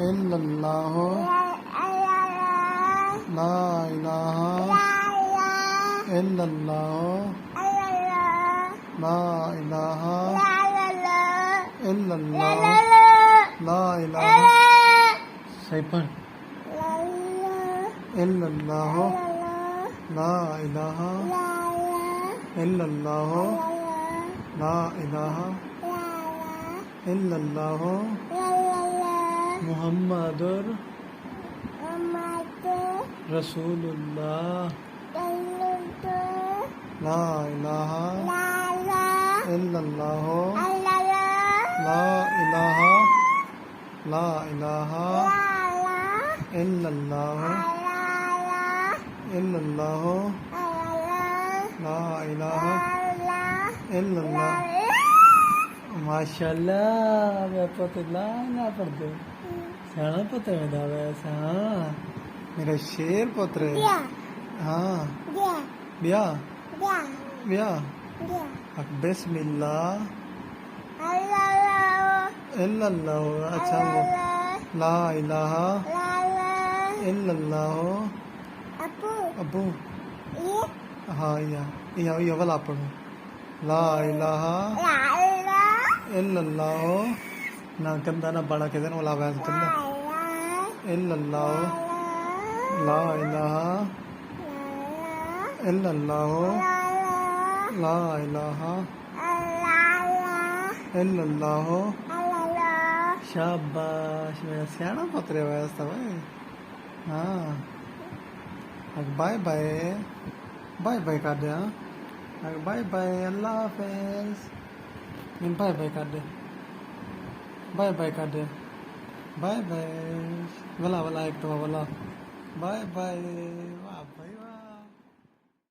इल्लल्लाहु ला इलाहा इल्लल्लाहु ला इलाहा इल्लल्लाहु ला इलाहा सही पढ़ इल्लल्लाहु ला इलाहा इल्लल्लाहु ला इलाहा इल्लल्लाहु मुहम्मदुर रसूलुल्लाह ला इलाहा इल्लल्लाहु ला इलाहा ला इलाहा इल्लल्लाहु इल्लल्लाहु ला इलाहा इल्लल्लाह। माशाल्लाह मैं पता ना पढ़ते सियाना पुत्र मेरा वैसा। हाँ मेरा शेर पुत्र है। हाँ ब्याह ब्याह बिस्मिल्लाह इल्लल्लाहु अच्छा ला इलाहा इल्लल्लाहु अबू हाँ या वाला पढ़ो ला इलाहा इल्लल्लाहु ना गंदा ना बड़ा कहते ना वाला वैस गंदा इल्लल्लाहु ला इलाहा इल्लल्लाहु ला इलाहा इल्लल्लाहु। शाबाश मेरा सियाना पुत्र है वैसा भाई। हाँ बाय बाय बाय बाय कर दे। हाँ बाय बाय अल्लाह हाफिज बाय बाय कर दे बाय बाय कर दे बाय बाय वाला वाला एक तो वाला बाय बाय।